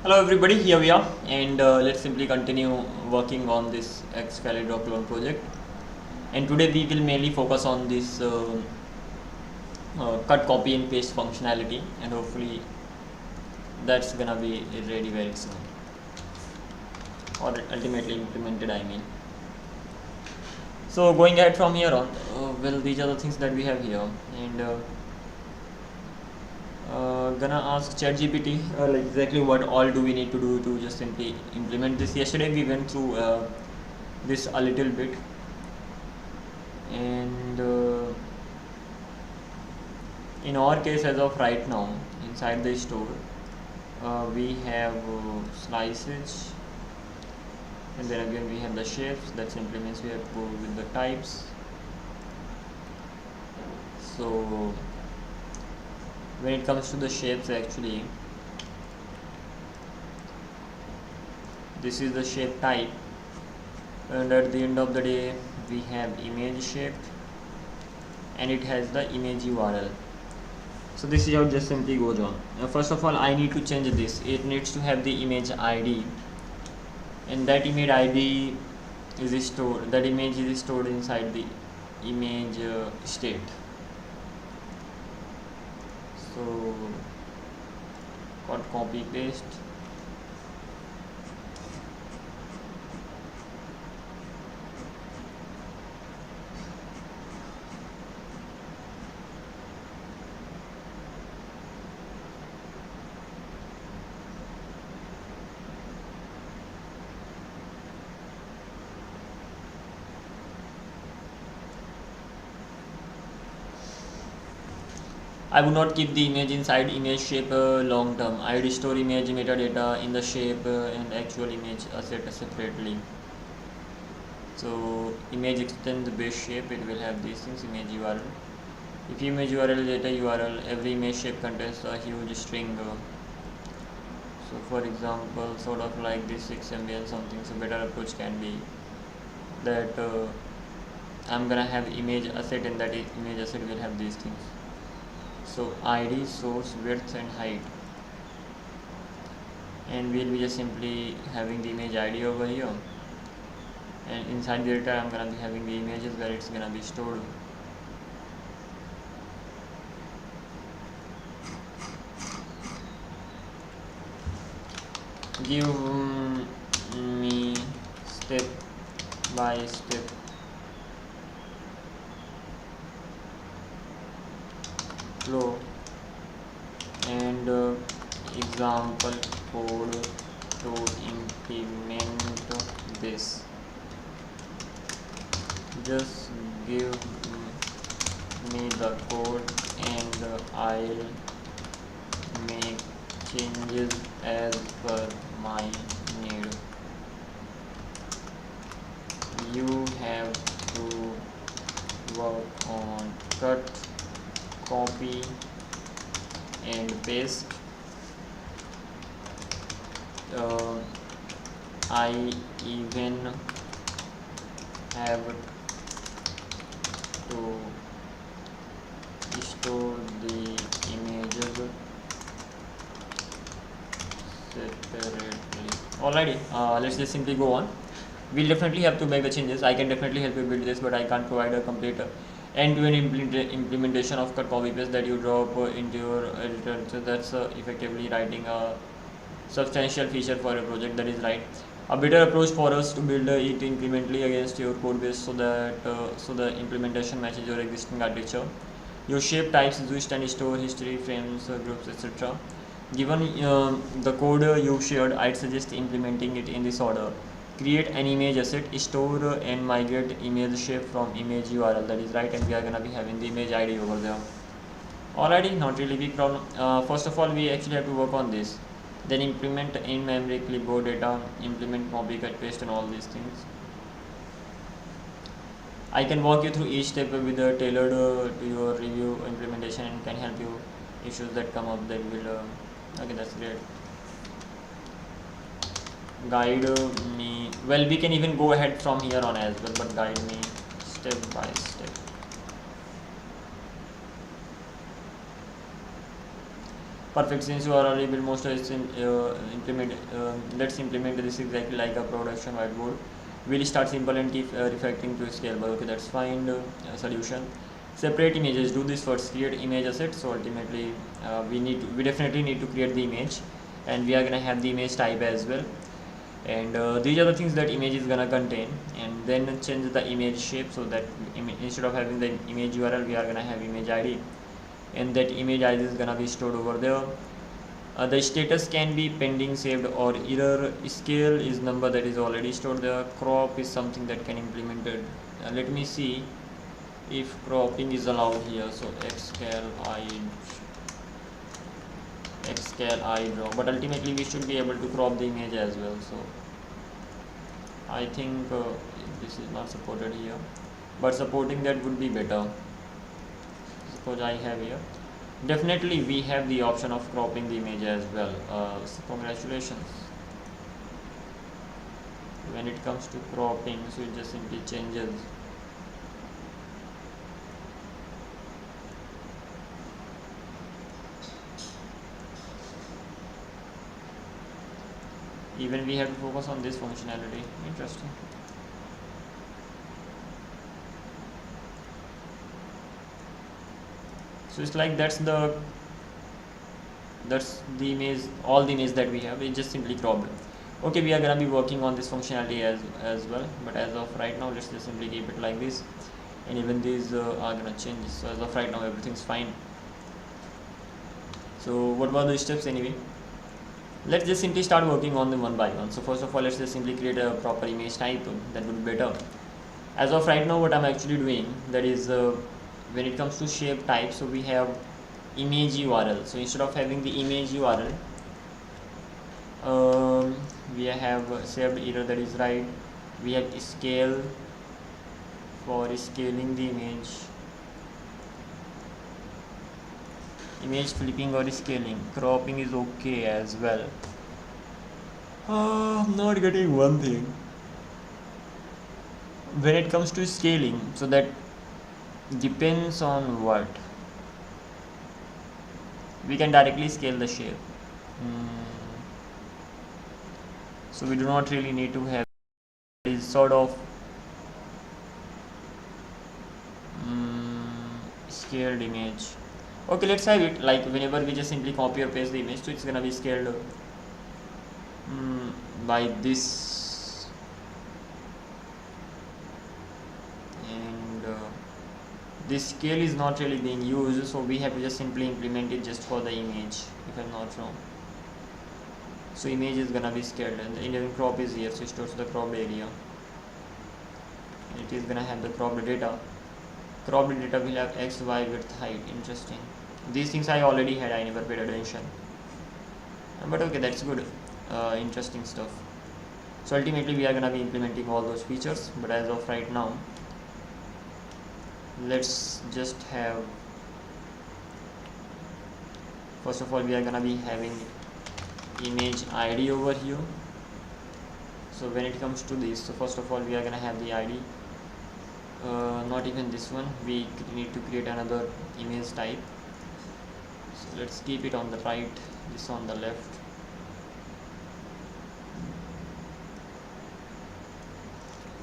Hello everybody, here we are, and let's simply continue working on this Excalidraw clone project. And today we will mainly focus on this cut, copy and paste functionality, and hopefully that's gonna be ready very soon, or ultimately implemented, I mean. So going ahead from here on, well, these are the things that we have here, and gonna ask ChatGPT like exactly what all do we need to do to just simply implement this. Yesterday we went through this a little bit, and in our case, as of right now, inside the store we have slices, and then again we have the shapes. That simply means we have to go with the types. So when it comes to the shapes, actually this is the shape type, and at the end of the day we have image shape, and it has the image URL. So this is how it just simply goes on. First of all, I need to change this. It needs to have the image ID, and that image ID is stored, that image is stored inside the image state. So copy paste, I would not keep the image inside image shape long term. I would store image metadata in the shape and actual image asset separately. So image extend the base shape, it will have these things, image URL. If image URL, data URL, every image shape contains a huge string. So for example, sort of like this 6 MB and something. So better approach can be that I'm gonna have image asset, and that image asset will have these things. So ID, source, width and height, and we'll be just simply having the image ID over here, and inside the data I'm gonna be having the images where it's gonna be stored. Give me step by step flow and example code to implement this. Just give me the code and I'll make changes as per my need. You have to work on cut, copy and paste. I even have to store the images separately. Alrighty, let's just simply go on. We'll definitely have to make the changes. I can definitely help you build this, but I can't provide a complete end-to-end implementation of cut, copy, paste that you drop into your editor. So that's effectively writing a substantial feature for a project. That is right. A better approach for us to build it incrementally against your code base, so that so the implementation matches your existing architecture. Your shape types used and store history, frames, groups, etc. Given the code you shared, I'd suggest implementing it in this order. Create an image asset, store and migrate image shape from image URL. That is right, and we are gonna be having the image ID over there. Alrighty, not really big problem. First of all, we actually have to work on this. Then implement in-memory clipboard data, implement copy, cut, paste and all these things. I can walk you through each step with a tailored to your review implementation, and can help you issues that come up that will okay, that's great. Guide me, well, we can even go ahead from here on as well, but guide me step by step. Perfect. Since you are already built most of it, let's implement this exactly like a production whiteboard. We'll start simple and keep refactoring to scale. But okay, that's fine. Solution. Separate images. Do this first. Create image asset. So ultimately, we definitely need to create the image, and we are gonna have the image type as well. And these are the things that image is gonna contain, and then change the image shape so that instead of having the image URL, we are gonna have image ID, and that image ID is gonna be stored over there. The status can be pending, saved, or error. Scale is number that is already stored there. Crop is something that can implemented. Let me see if cropping is allowed here. So Excalidraw, but ultimately we should be able to crop the image as well. So I think this is not supported here, but supporting that would be better. Suppose I have here. Definitely we have the option of cropping the image as well. So congratulations. When it comes to cropping, so it just simply changes. Even we have to focus on this functionality. Interesting. So it's like that's the image, all the image that we have. It's just simply cropped. Okay, we are gonna be working on this functionality as well, but as of right now, let's just simply keep it like this, and even these are gonna change. So as of right now, everything's fine. So what were the steps anyway? Let's just simply start working on them one by one. So first of all, let's just simply create a proper image type. That would be better. As of right now, what I'm actually doing, that is when it comes to shape type, so we have image URL. So instead of having the image URL, we have saved error, that is right. We have scale for scaling the image flipping or scaling. Cropping is okay as well. I'm not getting one thing. When it comes to scaling, so that depends on what. We can directly scale the shape. So we do not really need to have this sort of scaled image. Okay, let's have it like whenever we just simply copy or paste the image, so it's gonna be scaled by this, and this scale is not really being used, so we have to just simply implement it just for the image, if I'm not wrong. So image is gonna be scaled, and the Indian crop is here, so it stores the cropped area. It is gonna have the cropped data. Cropped data will have x, y, width, height. Interesting. These things I already had, I never paid attention. But okay, that's good. Interesting stuff. So ultimately we are gonna be implementing all those features, but as of right now, let's just have, first of all, we are gonna be having image ID over here. So when it comes to this, so first of all, we are gonna have the ID. Not even this one, we need to create another image type. So let's keep it on the right, this on the left.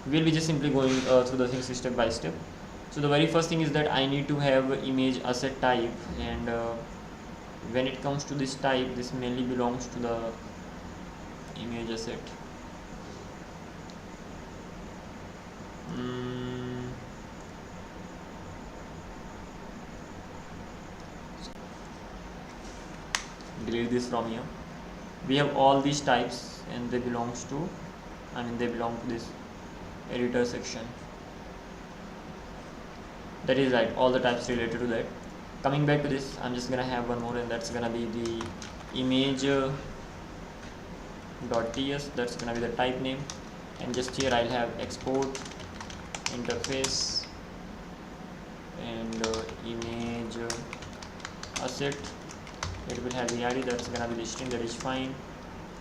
We'll be just simply going through the things step by step. So the very first thing is that I need to have image asset type, and when it comes to this type, this mainly belongs to the image asset. Delete this from here. We have all these types, and they belong to this editor section. That is right, all the types related to that. Coming back to this, I'm just gonna have one more, and that's gonna be the image .ts. That's gonna be the type name, and just here I'll have export interface and image asset. It will have the ID, that's gonna be the string, that is fine.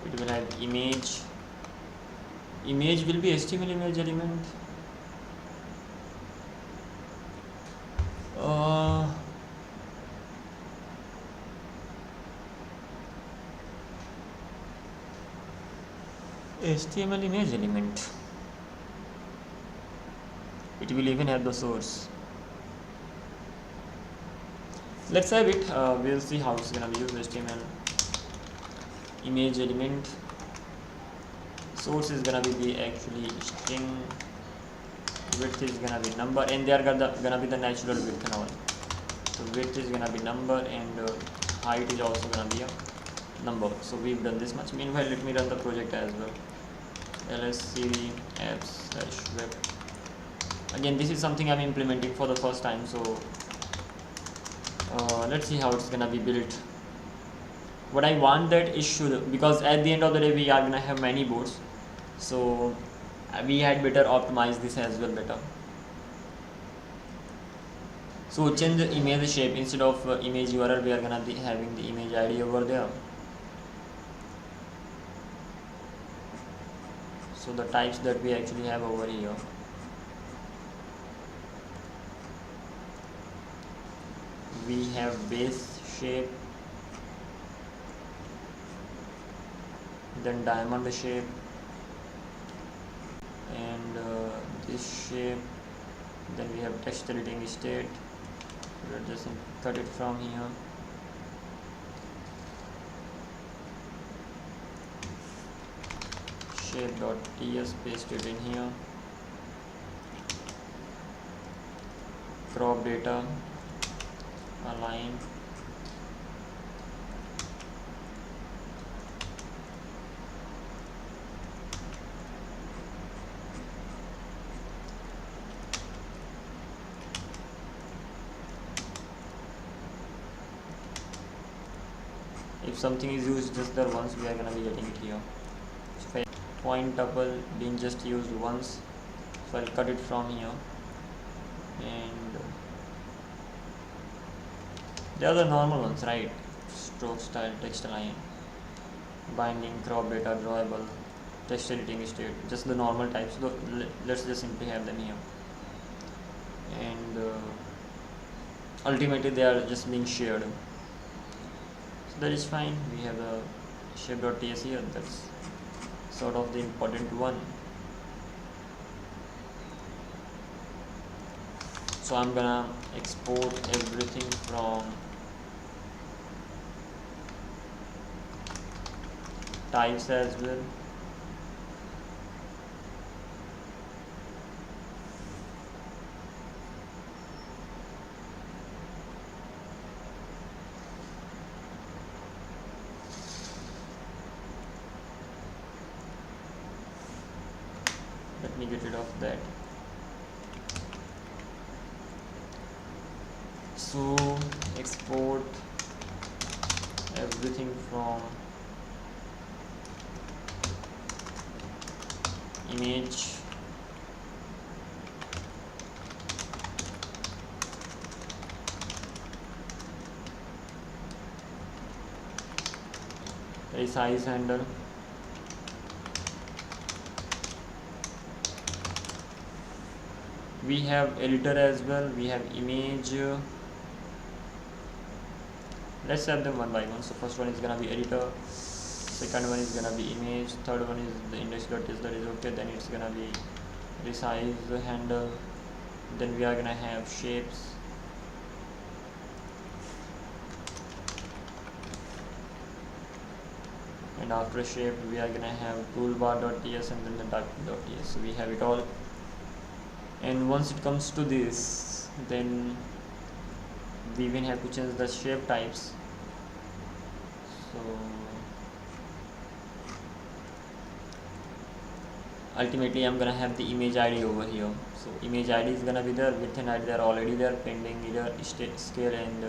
It will have image will be HTML image element. HTML image element. It will even have the source. Let's have it. We'll see how it's gonna be used. HTML image element. Source is gonna be the actually string. Width is gonna be number, and they are gonna be the natural width and all. So width is gonna be number, and height is also gonna be a number. So we've done this much. Meanwhile, let me run the project as well. lscv apps/web. Again, this is something I'm implementing for the first time, so let's see how it's gonna be built. What I want that it should, because at the end of the day we are gonna have many boards, so we had better optimize this as well better. So change the image shape. Instead of image URL, we are gonna be having the image ID over there. So the types that we actually have over here. We have base shape, then diamond shape, and this shape. Then we have text editing state. We'll just cut it from here. Shape.ts, paste it in here. Crop data, align. If something is used just there once, we are gonna be getting it here. So point tuple being just used once, so I'll cut it from here, and they are the normal ones, right? Stroke style, text align, binding, crop data, drawable, text editing state, just the normal types. So let's just simply have them here, and ultimately they are just being shared. So that is fine. We have the shape.ts here. That's sort of the important one. So I'm gonna export everything from types as well. Let me get rid of that. So export everything from image resize handle, we have editor as well, we have image. Let's have them one by one. So first one is gonna be editor, second one is gonna be image, third one is the index.ts, that is okay. Then it's gonna be resize handle, then we are gonna have shapes, and after shape we are gonna have toolbar.ts and then the type.ts. So we have it all. And once it comes to this, then we even have to change the shape types. So ultimately I'm gonna have the image ID over here. So image ID is gonna be there, width and height they are already there, pending either scale and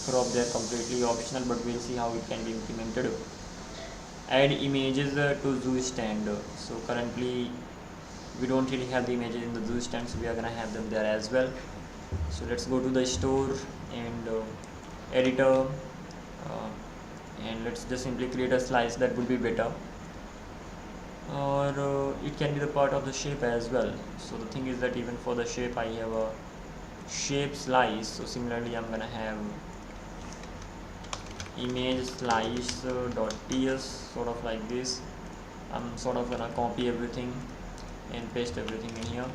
crop, they are completely optional, but we'll see how it can be implemented. Add images to zoo stand. So currently we don't really have the images in the zoo stand, so we are gonna have them there as well. So let's go to the store and editor, and let's just simply create a slice. That would be better, or it can be the part of the shape as well. So the thing is that even for the shape I have a shape slice. So similarly I'm gonna have image slice .ts, sort of like this, I'm sort of gonna copy everything and paste everything in here,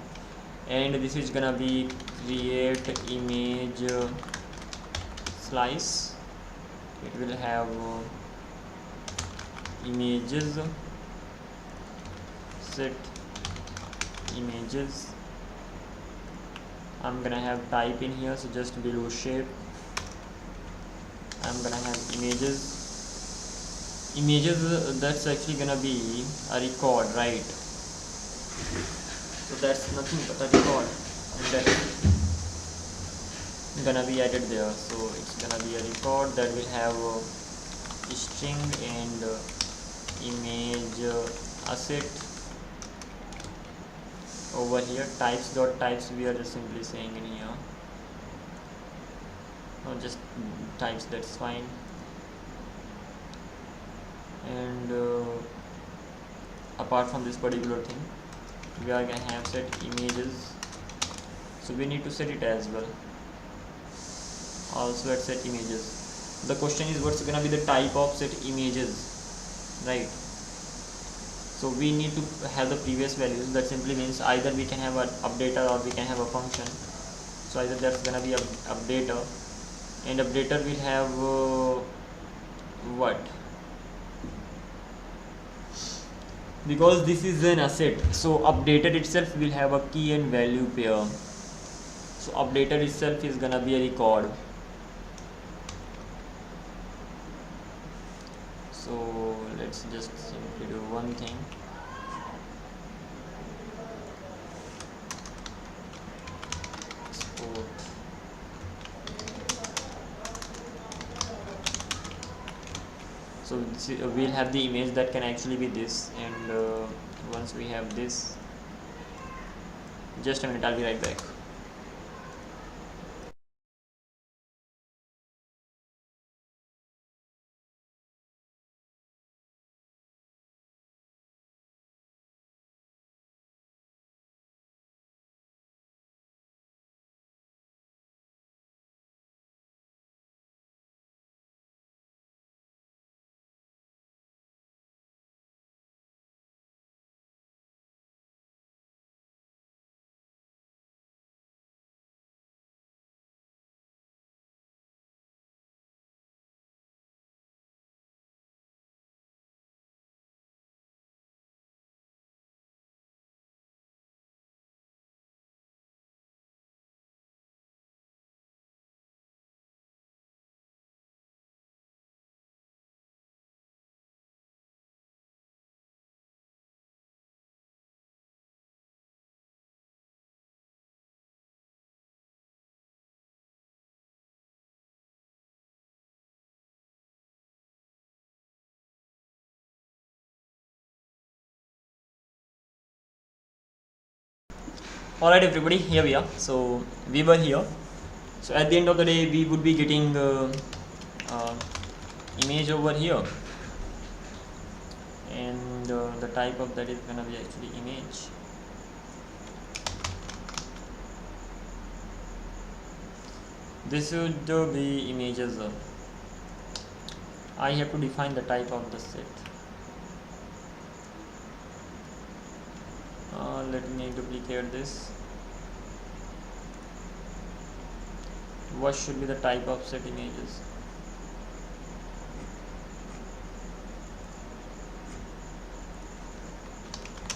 and this is gonna be create image slice. It will have images, set images. I'm gonna have type in here, so just below shape I'm gonna have images. That's actually gonna be a record, right? So that's nothing but a record, and that's gonna be added there. So it's gonna be a record that will have a string and image asset. Over here types we are just simply saying in here, or just types, that's fine. And apart from this particular thing, we are gonna have set images, so we need to set it as well. Also at set images, the question is what's gonna be the type of set images, right? So we need to have the previous values. That simply means either we can have an updater or we can have a function. So either that's gonna be a updater, and updater will have what, because this is an asset, so updater itself will have a key and value pair. So updater itself is gonna be a record. So let's just simply do one thing. Export. So we'll have the image that can actually be this, and once we have this, just a minute, I'll be right back. Alright everybody, here we are. So we were here. So at the end of the day, we would be getting uh, image over here, and the type of that is gonna be actually image. This would be images. I have to define the type of the set. Let me duplicate this. What should be the type of set images?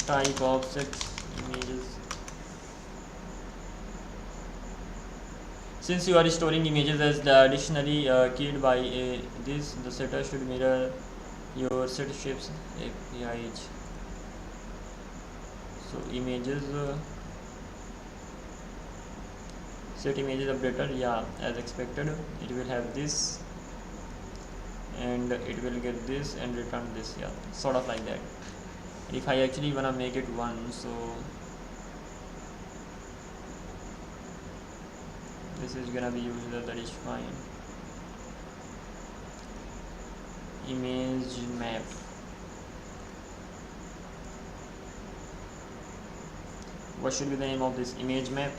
Type of set images. Since you are storing images as the additionally keyed by this, the setter should mirror your set shapes API. So images, set images updater, yeah, as expected, it will have this, and it will get this and return this, yeah, sort of like that. If I actually wanna make it one, so this is gonna be used, that is fine. Image map. What should be the name of this? Image map,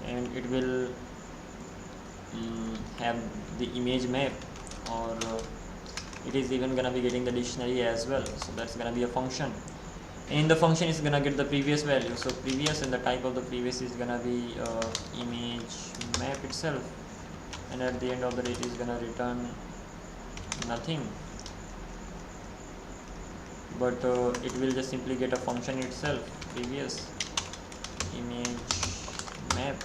and it will have the image map, or it is even gonna be getting the dictionary as well. So that's gonna be a function. In the function is gonna get the previous value. So previous, and the type of the previous is gonna be image map itself, and at the end of the day it is gonna return nothing, but it will just simply get a function itself, previous image map,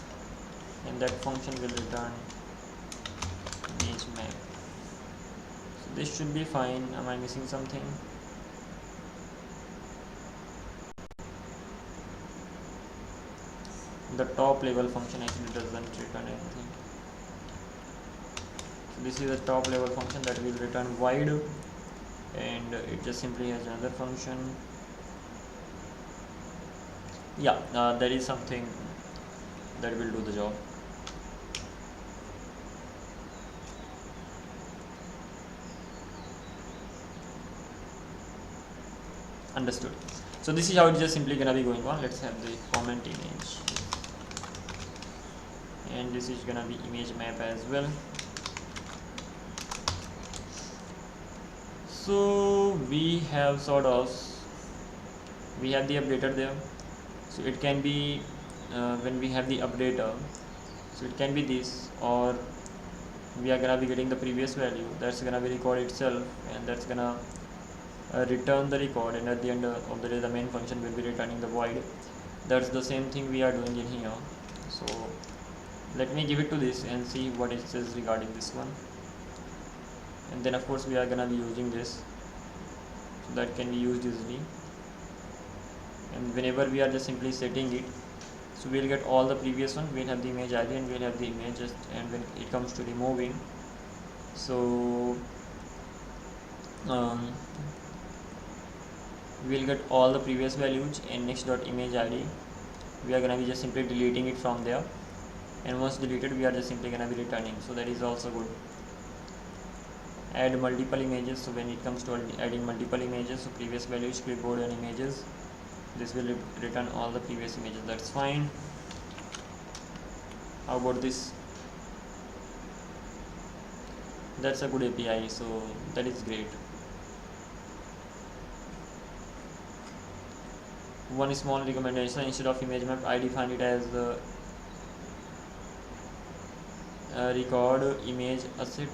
and that function will return image map. So this should be fine. Am I missing something? The top level function actually doesn't return anything. So this is a top level function that will return void, and it just simply has another function. Yeah, that is something that will do the job. Understood. So this is how it's just simply gonna be going on. Let's have the comment image, and this is gonna be image map as well. So we have we have the updater there. So it can be when we have the updater, so it can be this, or we are gonna be getting the previous value, that's gonna be record itself, and that's gonna return the record, and at the end of the day the main function will be returning the void. That's the same thing we are doing in here. So let me give it to this and see what it says regarding this one, and then of course we are gonna be using this, so that can be used easily. And whenever we are just simply setting it, so we'll get all the previous one, we'll have the image ID and we'll have the images, and when it comes to removing, so we'll get all the previous values, and next dot image ID, we are gonna be just simply deleting it from there, and once deleted we are just simply gonna be returning. So that is also good. Add multiple images. So when it comes to adding multiple images, so previous values, clipboard and images, this will return all the previous images. That's fine. How about this? That's a good API, so that is great. One small recommendation: instead of image map, I define it as record image asset.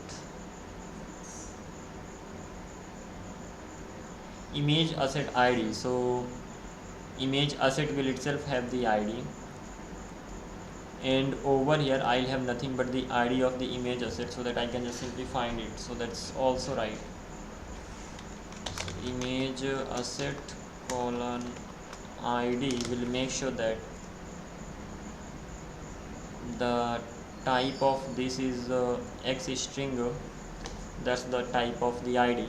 Image asset ID. So image asset will itself have the ID, and over here I'll have nothing but the ID of the image asset, so that I can just simply find it. So that's also right. So image asset colon ID will make sure that the type of this is X string, that's the type of the ID,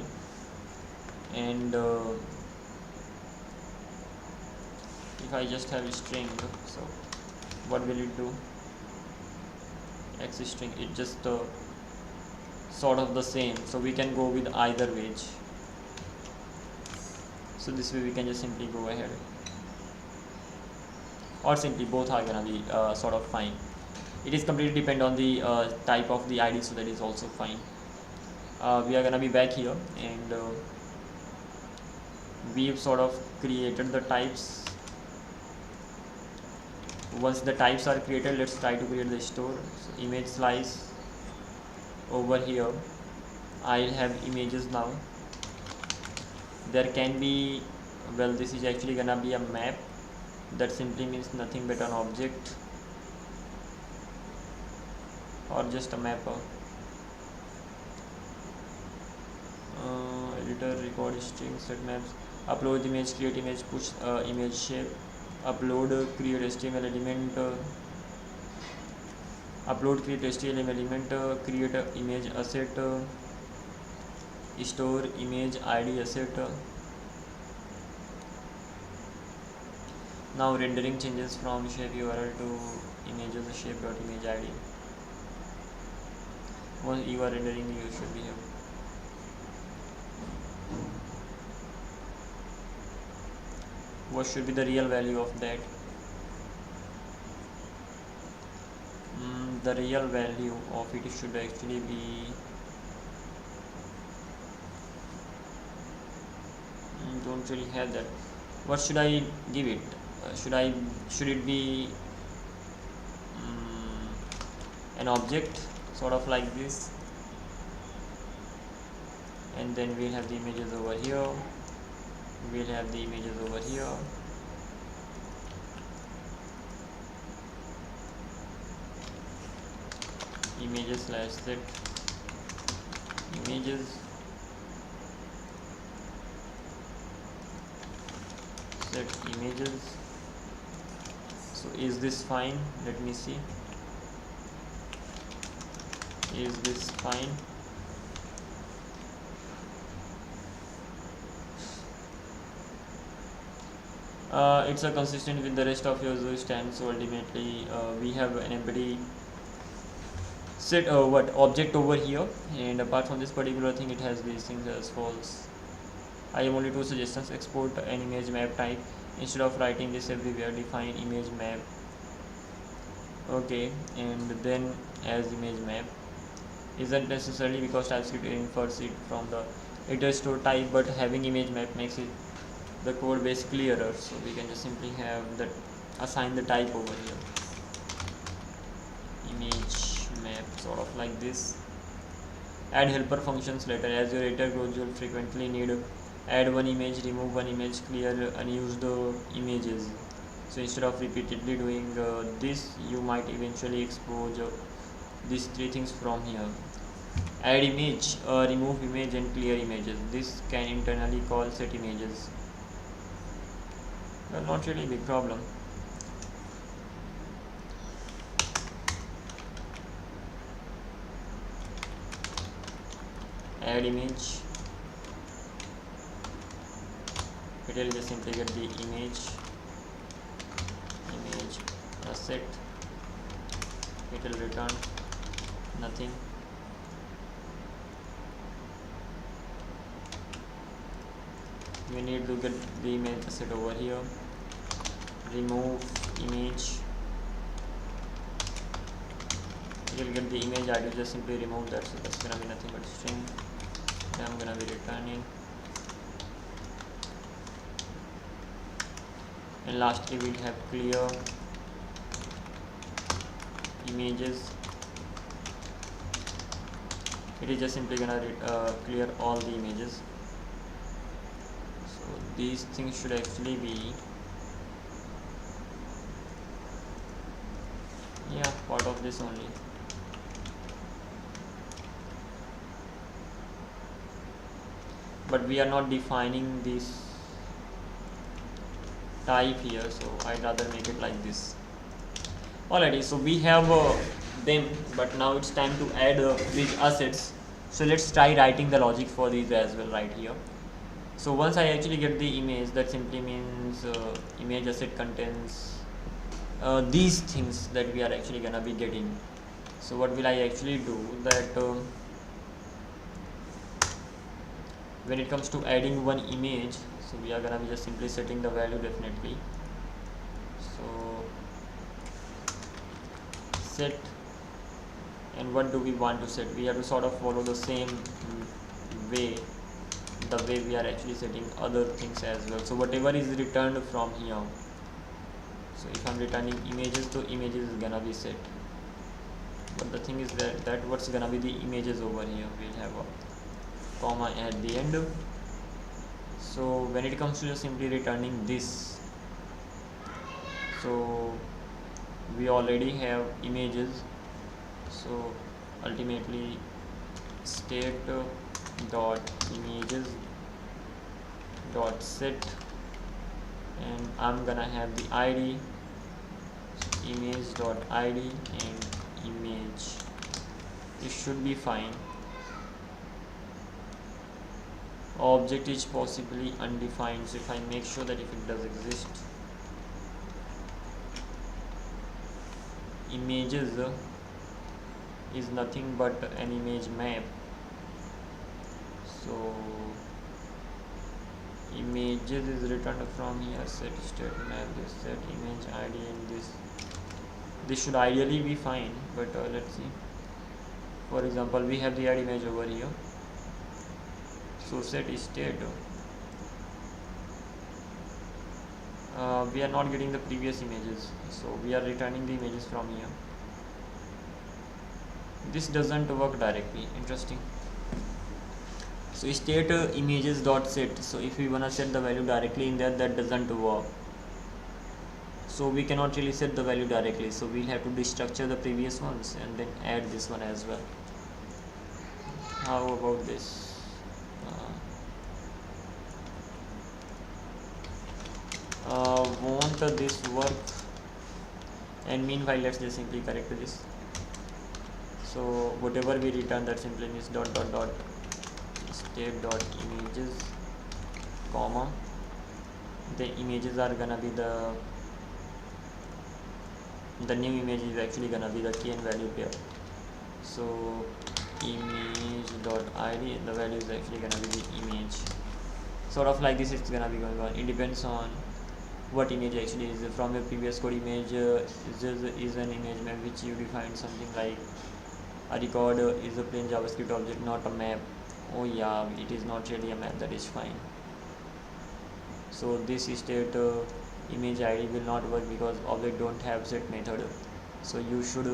and if I just have a string, so what will it do? X string, it just sort of the same, so we can go with either way. So this way we can just simply go ahead, or simply both are gonna be sort of fine. It is completely depend on the type of the ID, so that is also fine. We are gonna be back here, and we've sort of created the types. Once the types are created, let's try to create the store. So image slice, over here I'll have images now. There can be, well, this is actually gonna be a map. That simply means nothing but an object, or just a mapper. Editor, record string, set maps, upload image, create image, push image shape, upload, create HTML element, upload, create HTML element, create a image asset, store image ID asset. Now rendering changes from shape URL to images shape.image ID. Once you are rendering, you should be here. What should be the real value of that? The real value of it should actually be don't really have that. What should I give it? Should it be an object sort of like this, and then we'll have the images over here, we'll have the images over here. Images slash set images, set images. So is this fine? Let me see. Is this fine? It's a consistent with the rest of your Zoe stand. So ultimately we have an empty set object over here, and apart from this particular thing, it has these things as false. I have only two suggestions: export an image map type. Instead of writing this everywhere, define image map. Okay, and then as image map isn't necessarily, because TypeScript infers it from the iter store type, but having image map makes it the code base clearer. So we can just simply have that, assign the type over here, image map, sort of like this. Add helper functions later. As your editor grows, you'll frequently need add one image, remove one image, clear unused images. So instead of repeatedly doing this, you might eventually expose these three things from here. Add image, remove image, and clear images. This can internally call set images. Well, not really a big problem. Add image, it will just simply get the image asset, it will return nothing. We need to get the image asset over here. Remove image, you will get the image ID, just simply remove that. So that's gonna be nothing but string. I'm gonna be returning, and lastly we'll have clear images. It is just simply gonna clear all the images. So these things should actually be part of this only. But we are not defining this type here, so I'd rather make it like this. Alrighty, so we have them, but now it's time to add these assets. So let's try writing the logic for these as well right here. So once I actually get the image, that simply means image asset contains these things that we are actually gonna be getting. So what will I actually do, that when it comes to adding one image, so we are gonna be just simply setting the value definitely. So set, and what do we want to set? We have to sort of follow the same way, the way we are actually setting other things as well. So whatever is returned from here, so if I'm returning images, so images is gonna be set. But the thing is that what's gonna be the images over here, we'll have a comma at the end. So when it comes to just simply returning this, so we already have images, so ultimately state dot images dot set, and I'm gonna have the id, so image dot id and image. This should be fine. Object is possibly undefined, so if I make sure that if it does exist, images is nothing but an image map. So images is returned from here, set state map, this set image id, and this should ideally be fine, but let's see. For example, we have the add image over here, so set state we are not getting the previous images, so we are returning the images from here. This doesn't work directly. Interesting. So state images dot set. So if we wanna set the value directly in there, that doesn't work. So we cannot really set the value directly. So we'll have to destructure the previous ones and then add this one as well. How about this? Won't this work? And meanwhile, let's just simply correct this. So whatever we return, that simply means dot dot dot state dot images, comma. The images are gonna be the new image is actually gonna be the key and value pair. So image dot id, the value is actually gonna be the image. Sort of like this, it's gonna be going on. It depends on what image actually is from your previous code. Image is an image map which you define something like a record is a plain JavaScript object, not a map. Oh yeah, it is not really a map, that is fine. So this state image id will not work because object don't have set method. So you should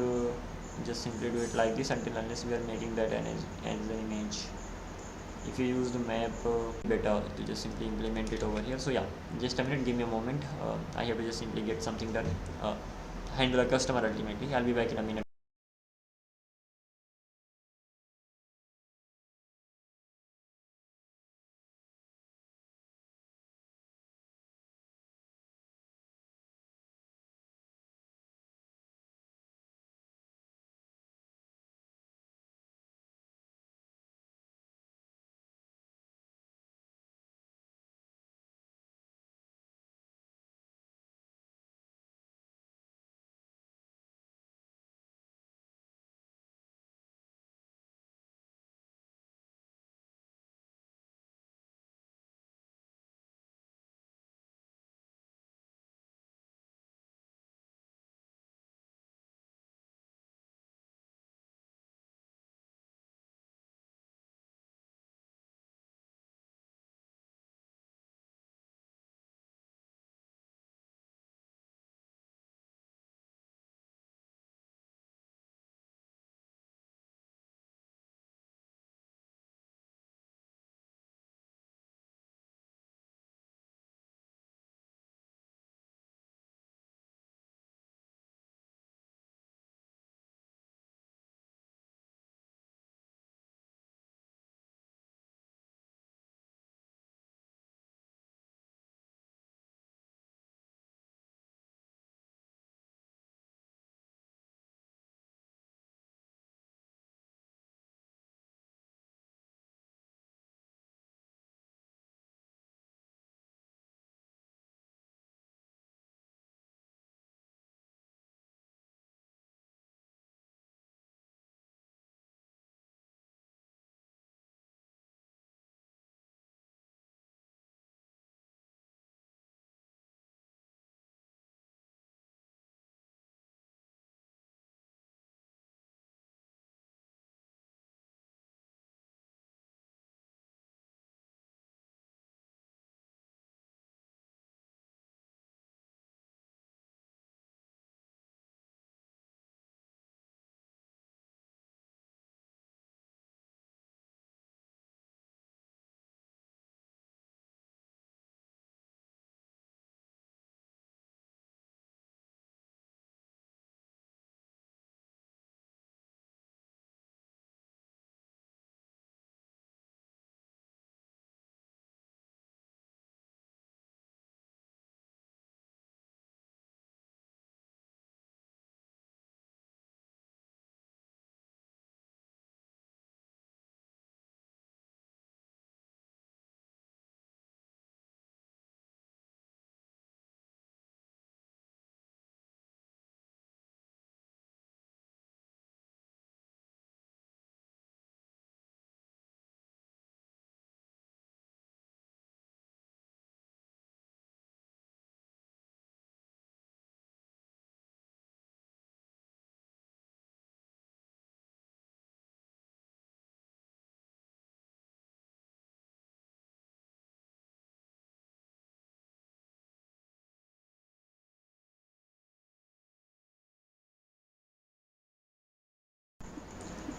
just simply do it like this until unless we are making that as an image. If you use the map, better to just simply implement it over here. So yeah, just a minute, give me a moment. I have to just simply get something done, handle a customer ultimately. I'll be back in a minute.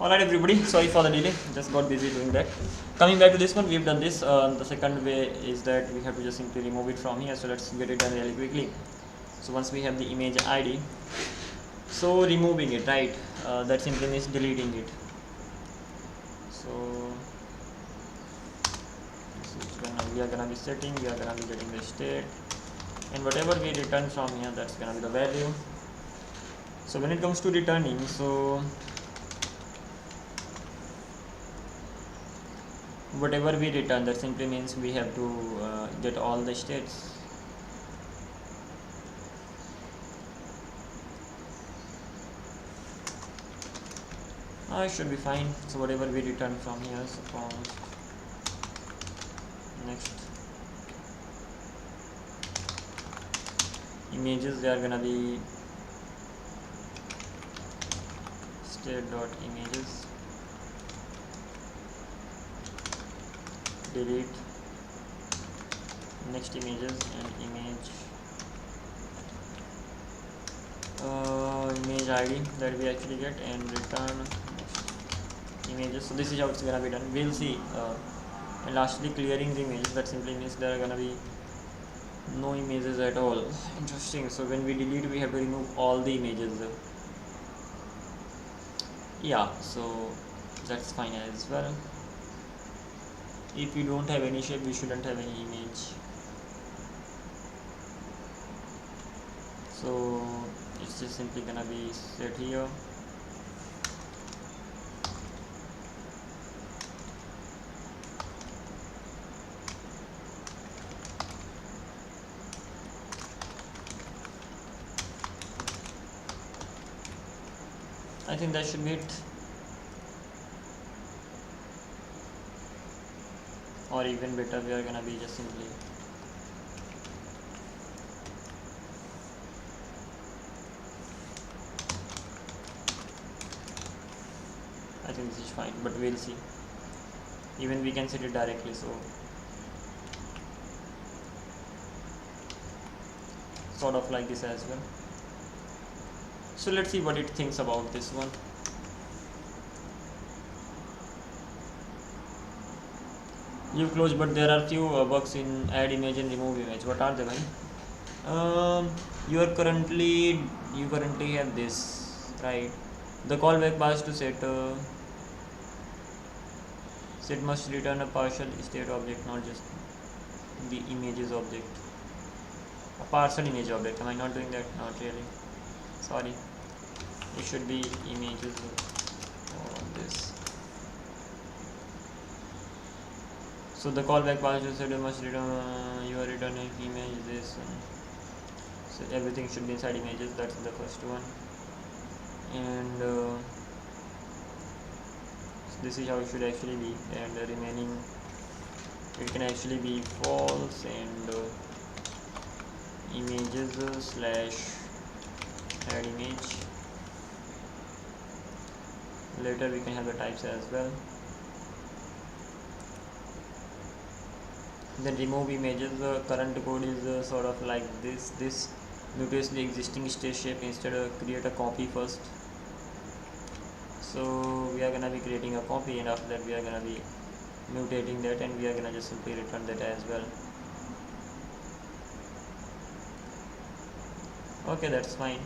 Alright everybody, sorry for the delay, just got busy doing that. Coming back to this one, we've done this. The second way is that we have to just simply remove it from here, so let's get it done really quickly. So once we have the image ID, so removing it, right, that simply means deleting it. So we are gonna be setting, we are gonna be getting the state, and whatever we return from here, that's gonna be the value. So when it comes to returning, so whatever we return, that simply means we have to get all the states. It should be fine. So whatever we return from here, suppose next images, they are gonna be state.images, delete next images, and image ID that we actually get, and return next images. So this is how it's gonna be done. We'll see. And lastly, clearing the images, that simply means there are gonna be no images at all. Interesting. So when we delete, we have to remove all the images. Yeah, so that's fine as well. If you don't have any shape, we shouldn't have any image. So it's just simply gonna be set here. I think that should be it. Or even better, we are gonna be just simply I think this is fine, but we'll see. Even we can set it directly, so sort of like this as well. So let's see what it thinks about this one. You've closed, but there are few bugs in add image and remove image. What are they, man? You currently have this, right? The callback pass to set must return a partial state object, not just the images object. A partial image object. Am I not doing that? Not really. Sorry. It should be images of this. So the callback pass to set must return you are returning image this. So everything should be inside images. That's the first one. And so this is how it should actually be, and the remaining it can actually be false, and images slash add image. Later we can have the types as well. Then remove images. Current code is sort of like this mutates the existing state shape. Instead create a copy first. So we are gonna be creating a copy, and after that we are gonna be mutating that, and we are gonna just simply return that as well. Okay, that's fine.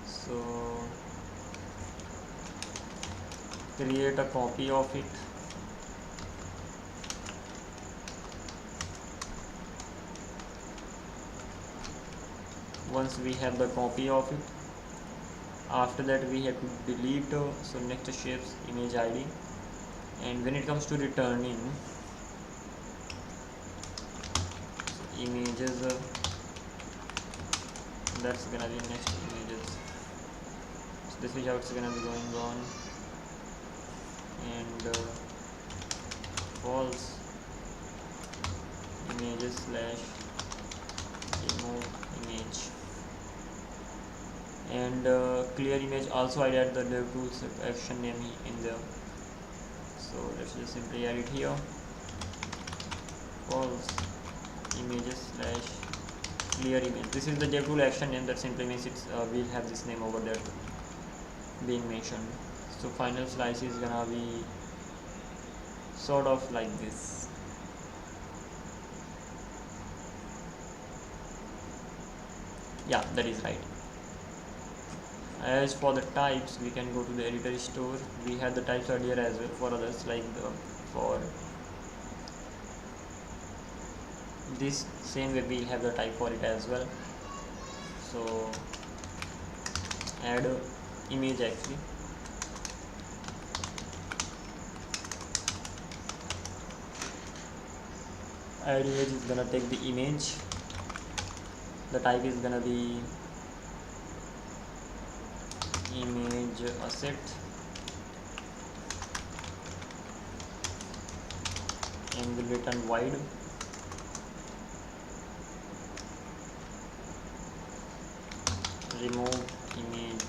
So create a copy of it. Once we have the copy of it, after that we have to delete. So next shapes image ID, and when it comes to returning images, that's gonna be next images. So this is how it's gonna be going on, and false images slash remove image, and clear image. Also I add the DevTools action name in there, so let's just simply add it here. False images slash clear image. This is the DevTool action name, that simply means it's we'll have this name over there being mentioned. So final slice is gonna be sort of like this. Yeah, that is right. As for the types, we can go to the editor store. We had the types earlier as well for others, like for this same way we'll have the type for it as well. So add a image actually. Add image is gonna take the image. The type is gonna be image asset, and will return wide. Remove image.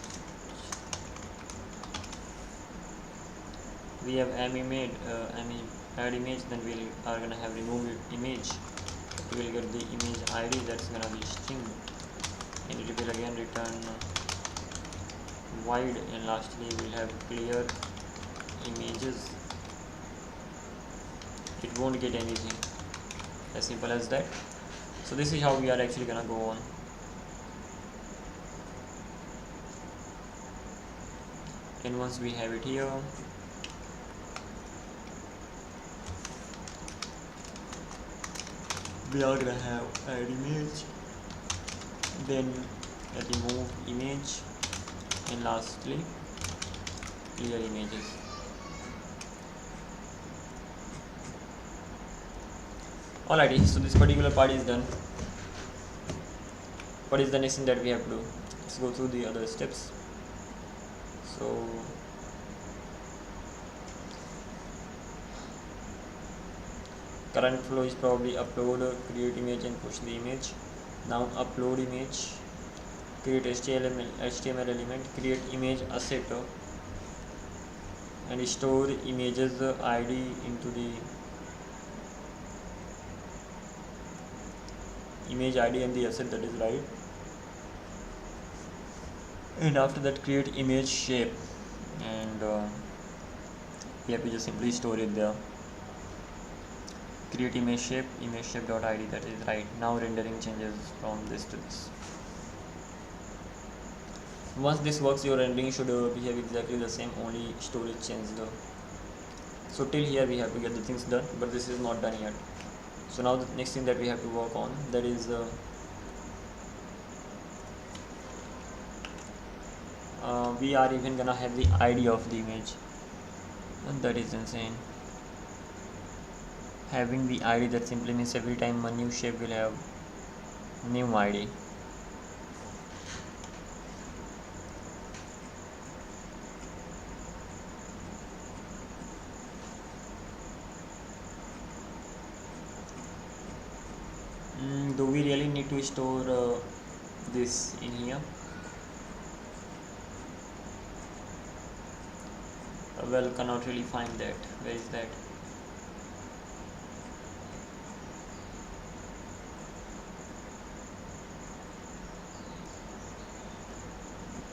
We have image, add image, then we are gonna have remove image. We will get the image ID, that's gonna be string, and it will again return wide, and lastly we'll have clear images. It won't get anything, as simple as that. So this is how we are actually gonna go on. And once we have it here, we are gonna have add image, then remove image, and lastly clear images. Alrighty, so this particular part is done. What is the next thing that we have to do? Let's go through the other steps. So current flow is probably upload, create image, and push the image. Now upload image, create HTML element, create image asset, and store images ID into the image ID and the asset, that is right. And after that create image shape, and we have to just simply store it there. Create image shape.id, that is right. Now rendering changes from this to this. Once this works, your rendering should behave exactly the same, only storage changed. So till here we have to get the things done, but this is not done yet. So now the next thing that we have to work on, that is we are even gonna have the ID of the image, and that is insane. Having the ID, that simply means every time a new shape will have new ID. Do we really need to store this in here? Well, cannot really find that. Where is that?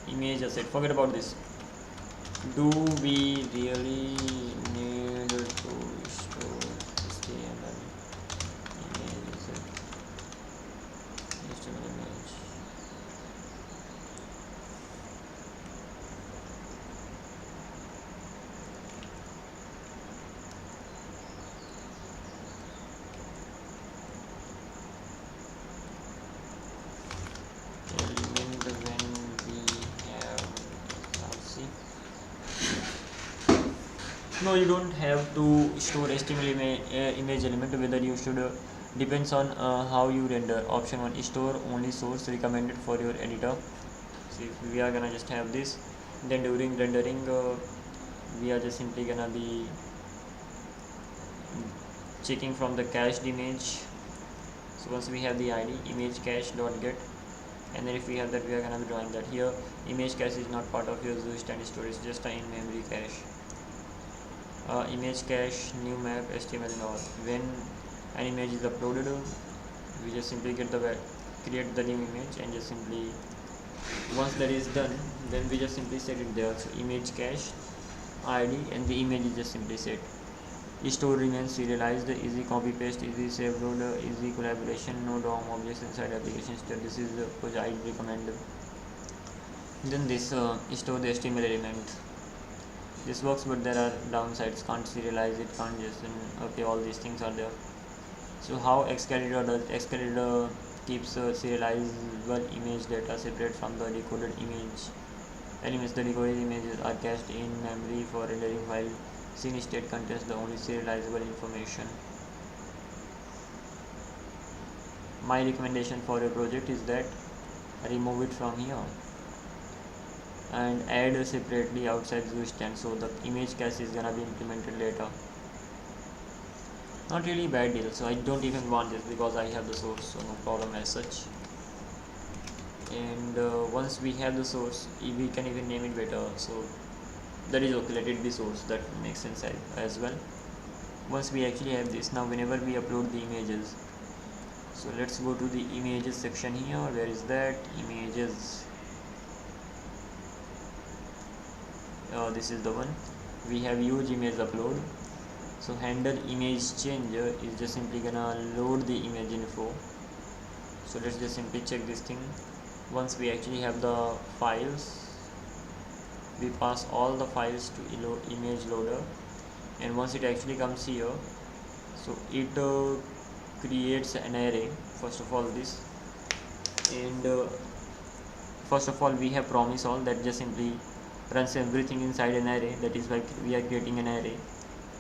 Image asset, forget about this. Do we really need to store HTML image asset? HTML image. No, you don't have to store HTML image element. Whether you should depends on how you render. Option 1, store only source, recommended for your editor. So if we are gonna just have this, then during rendering we are just simply gonna be checking from the cached image. So once we have the ID, image cache dot get, and then if we have that, we are gonna be drawing that here. Image cache is not part of your standard storage, just a in-memory cache. Image cache, new map, HTML and all. When an image is uploaded, we just simply create the new image, and just simply, once that is done, then we just simply set it there. So image cache, id, and the image is just simply set. Store remains serialized, easy copy paste, easy save load, easy collaboration, no DOM objects inside application store. This is which I recommend. Then this store the HTML element. This works, but there are downsides. Can't serialize it, can't JSON. Okay, all these things are there. So how Excalidraw does? Excalidraw keeps serializable image data separate from the decoded image elements. The decoded images are cached in memory for rendering, while scene state contains the only serializable information. My recommendation for a project is that remove it from here and add separately outside the stand, so the image cache is gonna be implemented later. Not really bad deal, so I don't even want this because I have the source, so no problem as such. And once we have the source, we can even name it better, so that is okay, let it be source, that makes sense as well. Once we actually have this, now whenever we upload the images, so let's go to the images section here. Where is that? Images. This is the one. We have huge image upload, so handle image change is just simply gonna load the image info. So let's just simply check this thing. Once we actually have the files, we pass all the files to image loader, and once it actually comes here, so it creates an array. First of all this, and first of all we have promise all, that just simply runs everything inside an array. That is why we are creating an array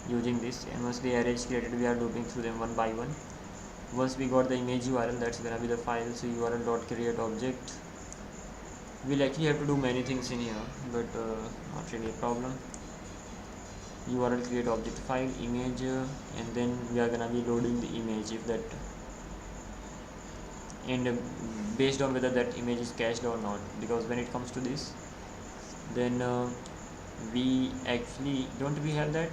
using this, and once the array is created, we are looping through them one by one. Once we got the image URL, that's gonna be the file. So url.create object. We'll actually have to do many things in here, but not really a problem. URL create object file image, and then we are gonna be loading the image, if that, and based on whether that image is cached or not, because when it comes to this, then we actually don't we have that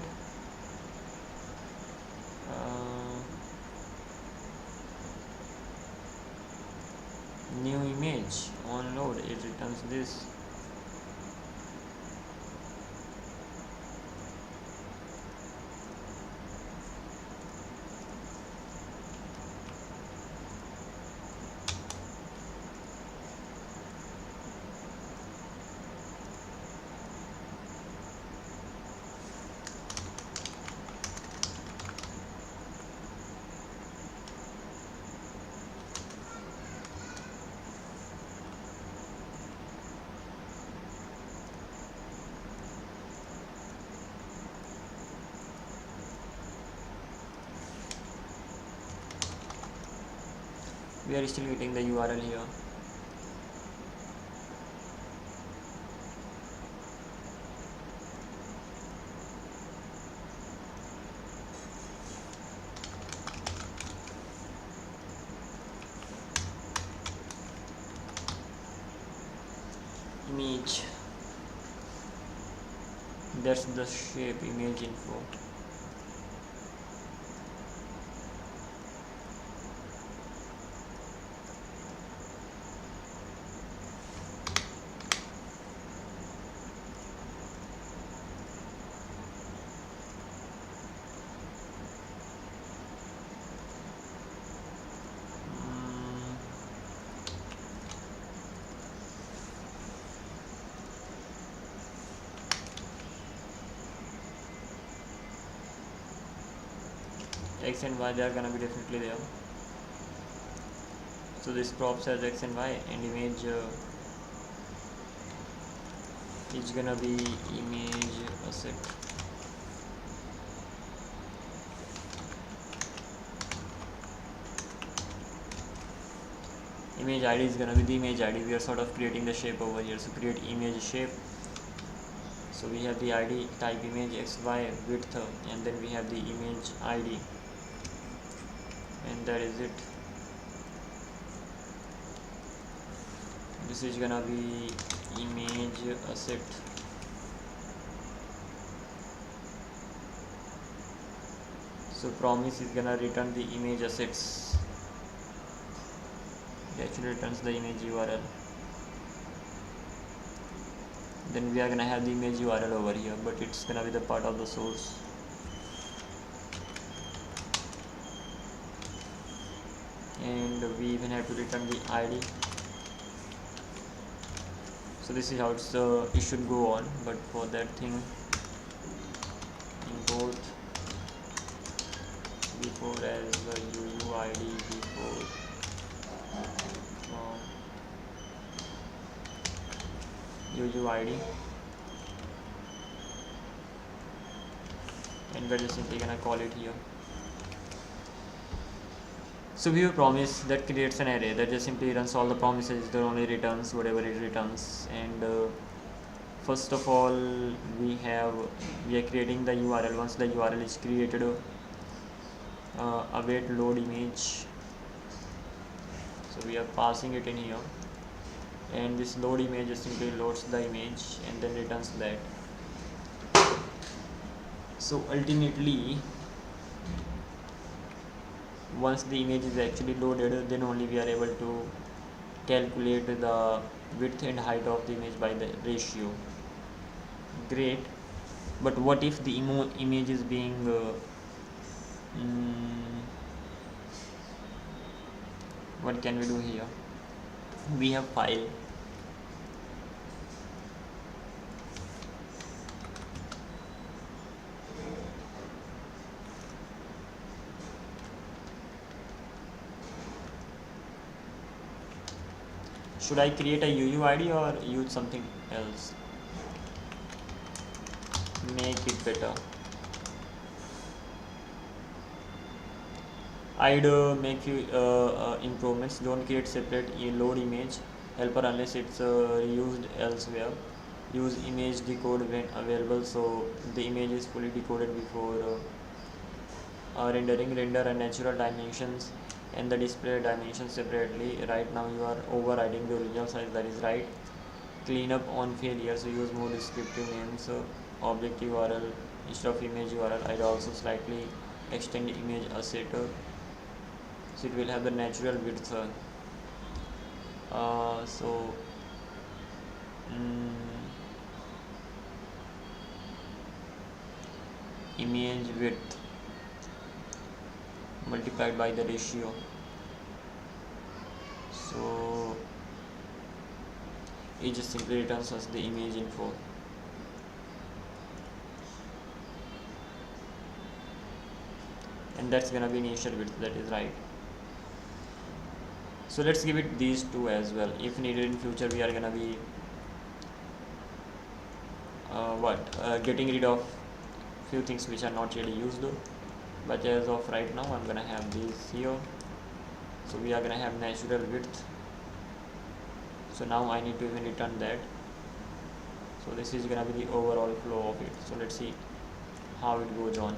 new image on load, it returns this. We are still getting the URL here. Image, that's the shape, image info. X and Y, they are gonna be definitely there. So this props as X and Y, and image is gonna be image asset. Image ID is gonna be the image ID. We are sort of creating the shape over here, so create image shape. So we have the ID type image XY width, and then we have the image ID, and that is it. This is gonna be image asset. So promise is gonna return the image assets. It actually returns the image URL. then we are gonna have the image URL over here, but it's gonna be the part of the source. And we even have to return the ID. So this is how it should go on, but for that thing, import before as UUID before UUID, and we're just simply gonna call it here. So we have promise that creates an array that just simply runs all the promises, that only returns whatever it returns. And first of all, we are creating the URL. Once the URL is created, await load image. So we are passing it in here, and this load image just simply loads the image and then returns that. So ultimately, once the image is actually loaded, then only we are able to calculate the width and height of the image by the ratio. Great, but what if the image is being what can we do here? We have file, should I create a UUID or use something else? Make it better. I'd make few improvements. Don't create separate load image helper unless it's used elsewhere. Use image decode when available, so the image is fully decoded before rendering. Render and natural dimensions and the display dimensions separately. Right now you are overriding the original size, that is right. Clean up on failure, so use more descriptive names. Object URL instead of image URL. I'd also slightly extend image asset, so it will have the natural width. So image width multiplied by the ratio, so it just simply returns us the image info. And that's gonna be initial width, that is right. So let's give it these two as well. If needed in future, we are gonna be getting rid of few things which are not yet used, but as of right now I'm gonna have these here. So we are gonna have natural width, so now I need to even return that. So this is gonna be the overall flow of it. So let's see how it goes on.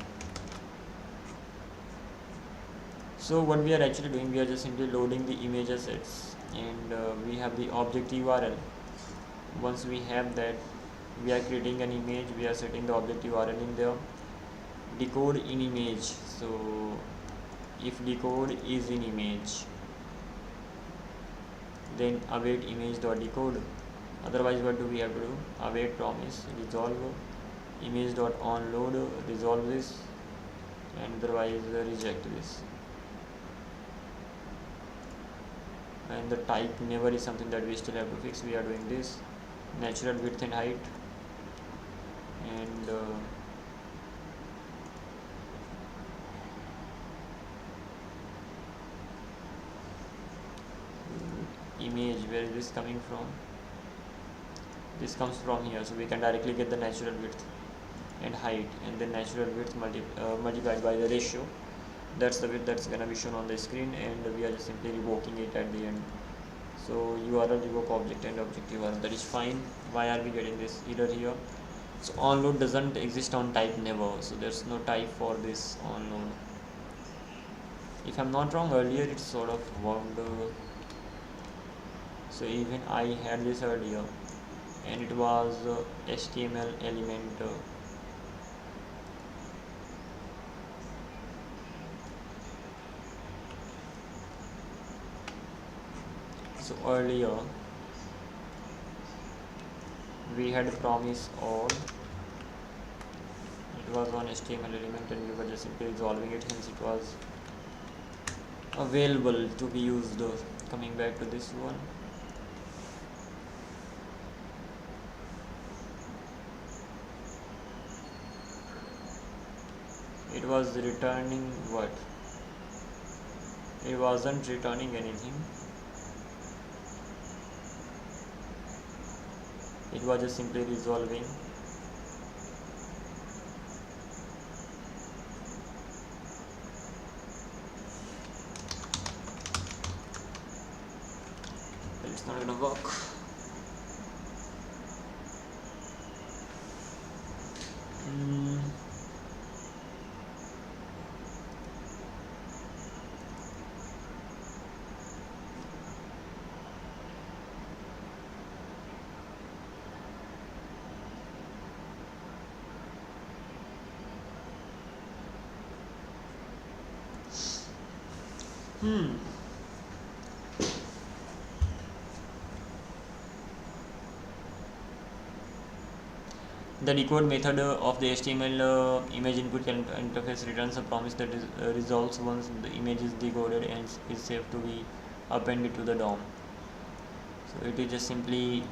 So what we are actually doing, we are just simply loading the image assets, and we have the object URL. Once we have that, we are creating an image, we are setting the object URL in there. Decode in image, so if decode is in image, then await image.decode. Otherwise, what do we have to do? Await promise, resolve image.onload, resolve this, and otherwise reject this. And the type never is something that we still have to fix. We are doing this natural width and height, and image, where is this coming from? This comes from here, so we can directly get the natural width and height, and then natural width multiplied by the ratio. That's the width that's gonna be shown on the screen, and we are just simply revoking it at the end. So URL revoke object and object URL, that is fine. Why are we getting this error here? So onload doesn't exist on type never, so there's no type for this onload. If I'm not wrong, earlier it sort of worked. So even I had this earlier, and it was HTML element. So earlier we had promise all. It was one HTML element and we were just simply resolving it, hence it was available to be used. Coming back to this one, it was returning what? It wasn't returning anything. It was just simply resolving. But it's not gonna work. The decode method of the HTML image input interface returns a promise that resolves once the image is decoded and is safe to be appended to the DOM. So it is just simply,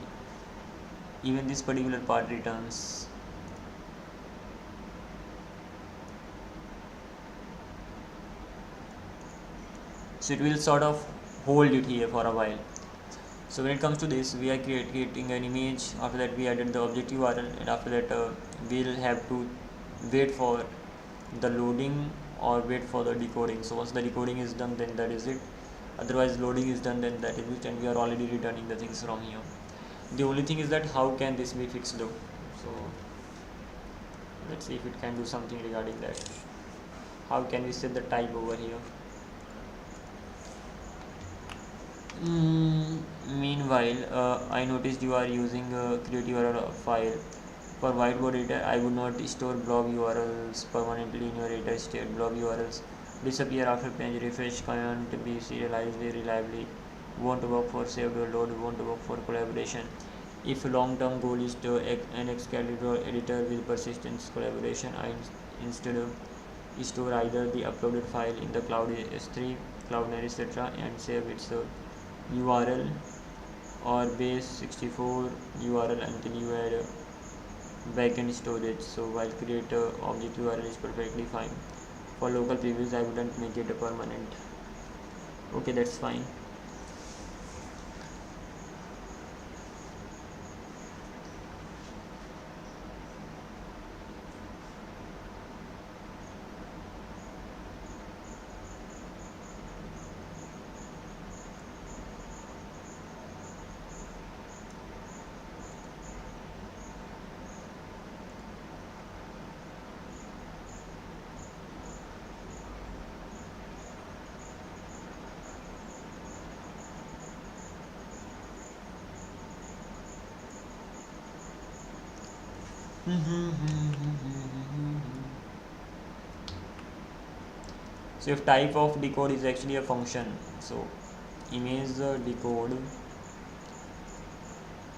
even this particular part returns. So it will sort of hold it here for a while. So when it comes to this, we are creating an image. After that we added the object URL, and after that we'll have to wait for the loading or wait for the decoding. So once the decoding is done, then that is it. Otherwise loading is done, then that is it, and we are already returning the things from here. The only thing is that how can this be fixed though? So let's see if it can do something regarding that. How can we set the type over here? Meanwhile, I noticed you are using a create URL file. For whiteboard editor, I would not store blob URLs permanently in your editor state. Blob URLs disappear after page refresh, can't be serialized reliably, won't work for saved or load, won't work for collaboration. If long-term goal is to an Excalidraw editor with persistence collaboration, I instead store either the uploaded file in the cloud S3, cloud9, etc. and save its URL or base 64 URL until you add backend storage. So while create object URL is perfectly fine. For local previews I wouldn't make it a permanent. Okay, that's fine. So if type of decode is actually a function, so image decode,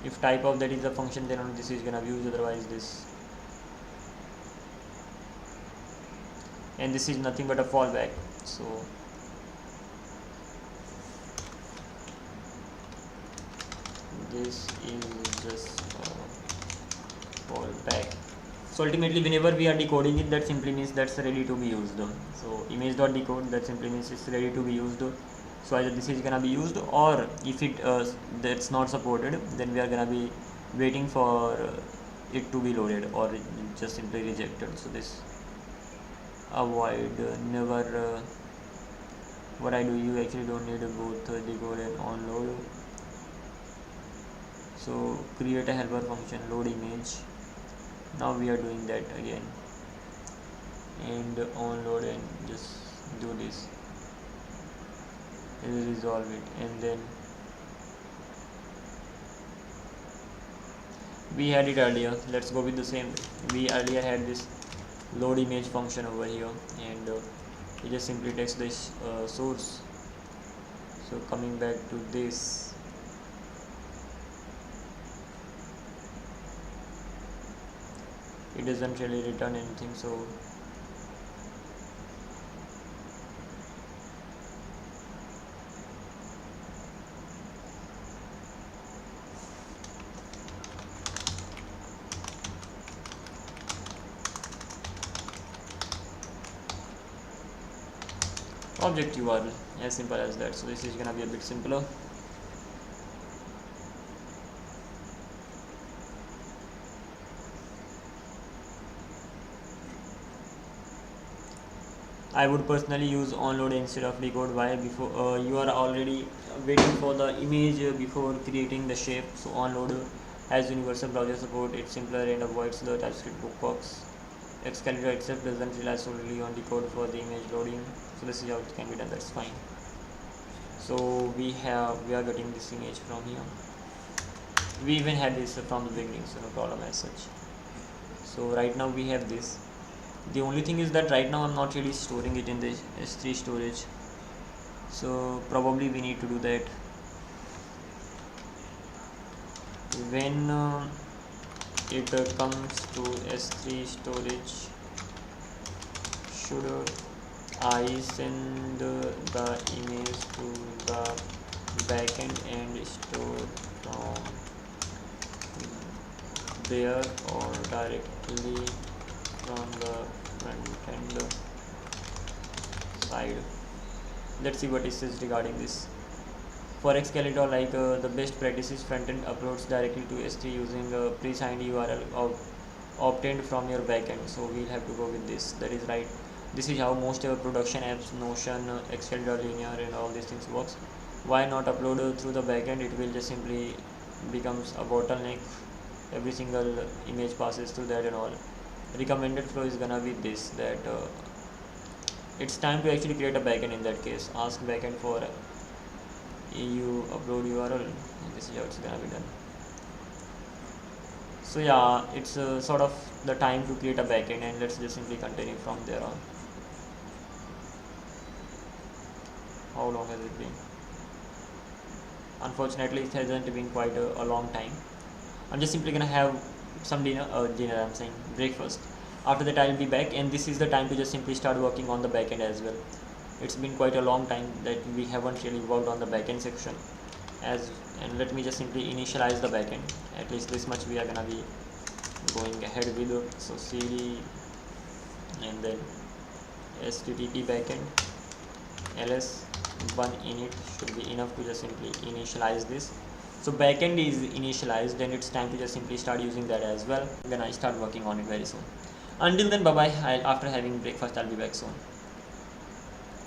if type of that is a function, then only this is gonna be used, otherwise this, and this is nothing but a fallback. So this is just fallback. So ultimately whenever we are decoding it, that simply means that's ready to be used. So image.decode, that simply means it's ready to be used. So either this is gonna be used, or if it that's not supported, then we are gonna be waiting for it to be loaded, or just simply rejected. So this avoid never what I do, you actually don't need both decode and onload. So create a helper function, load image. Now we are doing that again, and onload, and just do this and resolve it. And then we had it earlier, let's go with the same. We earlier had this load image function over here, and it just simply takes this source. So coming back to this, it doesn't really return anything. So object URL, as simple as that. So this is gonna be a bit simpler. I would personally use onload instead of decode. Why? Before you are already waiting for the image before creating the shape. So onload has universal browser support. It's simpler and avoids the TypeScript bookbox. Excalidraw itself doesn't rely solely on decode for the image loading. So this is how it can be done. That's fine. So we are getting this image from here. We even had this from the beginning, so no problem as such. So right now we have this. The only thing is that right now I'm not really storing it in the S3 storage, so probably we need to do that when it comes to S3 storage. Should I send the image to the backend and store from there, or directly from the front end side? Let's see what it says regarding this. For Excalidraw, the best practice is front-end uploads directly to S3 using a pre-signed URL obtained from your backend. So we'll have to go with this. That is right. This is how most production apps, Notion, Excalidraw Linear, and all these things works. Why not upload through the backend? It will just simply becomes a bottleneck. Every single image passes through that and all. Recommended flow is gonna be this, that it's time to actually create a backend. In that case, ask backend for EU upload URL, and this is how it's gonna be done. So yeah, it's sort of the time to create a backend, and let's just simply continue from there on. How long has it been? Unfortunately, it hasn't been quite a long time. I'm just simply gonna have some dinner, I'm saying breakfast. After that I'll be back, and this is the time to just simply start working on the backend as well. It's been quite a long time that we haven't really worked on the backend section, and let me just simply initialize the backend. At least this much we are gonna be going ahead with. So cd and then http backend ls1 init should be enough to just simply initialize this. So backend is initialized, then it's time to just simply start using that as well. Then I start working on it very soon. Until then, bye bye. After having breakfast, I'll be back soon.